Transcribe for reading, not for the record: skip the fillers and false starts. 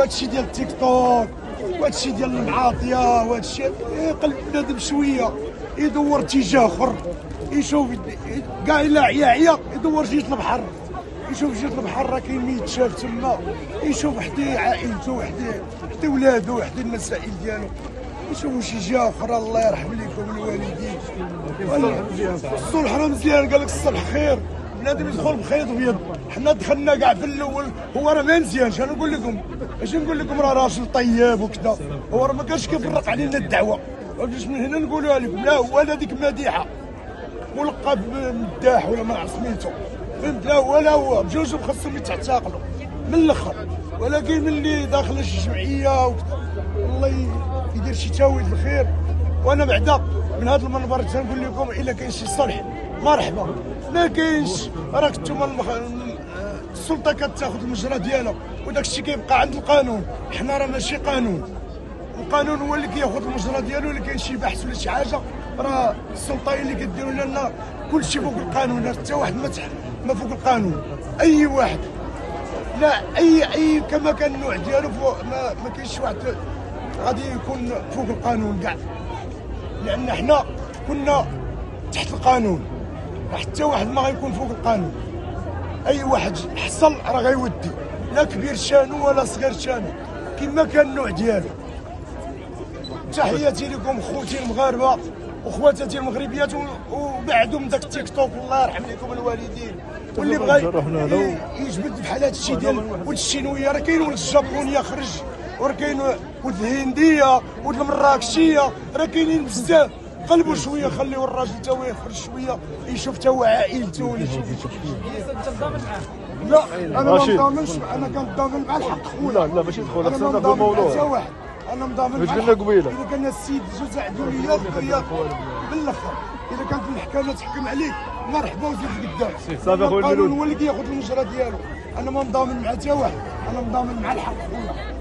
وهادشي ديال التيك توك وهادشي ديال المعاطيه وهادشي يقلب بنادم شويه يدور اتجاه اخر، يشوف كاع الا عيا يدور جهه البحر، يشوف جهه البحر راه كاين ميت شاف تما، يشوف وحده عائلته وحده ولادو وحده المسائل ديالو، يشوفوا شي جهه اخرى. الله يرحم لكم الوالدين. الصلح راه مزيان، قال لك الصلح خير، بنادم يدخل بخيط ابيض. حنا دخلنا كاع في الاول هو راه ما مزيانش، انا نقول لكم اش نقول لكم، راه راجل طيب وكذا، هو راه ما كانش كيفرق علينا الدعوه، باش من هنا نقولوها لكم. لا هو هذيك مديحه ملقب مداح ولا ما عرف سميتو، فهمت؟ لا هو لا هو بجوجهم خاصهم يتعتقلوا من الاخر، ولكن ملي داخله شي جمعيه وكذا الله يدير شي تاويل الخير. وانا بعدا من هذا المنبر تنقول لكم الا كاين شي صلح مرحبا، ما كاينش راك نتوما السلطه كتاخذ المجرى ديالها وداك الشيء كيبقى عند القانون. حنا راه ماشي قانون، القانون هو اللي كياخذ المجرى ديالو. اللي كاين شي بحث ولا شي حاجه راه السلطه هي اللي كديروا لنا كل شيء فوق القانون، حتى واحد ما فوق القانون. اي واحد لا اي كما كان النوع ديالو ما كاينش واحد غادي يكون فوق القانون كاع، لان حنا كنا تحت القانون، حتى واحد ما غيكون فوق القانون. اي واحد حصل راه غيودي، لا كبير شانو ولا صغير شانو، كما كان النوع ديالو. تحياتي لكم خوتي المغاربه وخواتاتي المغربيات، وبعدوا من داك التيك توك. الله يرحم لكم الوالدين. واللي بغى يجبد بحال هذا الشيء ديال ولد الشينويه، راه كاين ولد الجابونيه خرج، وراه كاين ولد الهنديه ولد المراكشيه، راه كاينين بزاف. قلبوا شويه، خليوا الراجل تا هو يخرج شويه يشوف تا هو عائلته ولا يشوف. لا انا ما مضامنش، انا كنضامن مع الحق خويا. لا ماشي تدخل انا ما الموضوع، انا مضامن مع قلنا قبيله. اذا كان السيد جوز عدوليه بالاخر، اذا كانت المحكمه تحكم عليك مرحبا وزيد قدام. القانون هو اللي كياخذ المجرى ديالو. انا ما مضامن مع حتى واحد، انا مضامن مع الحق خويا.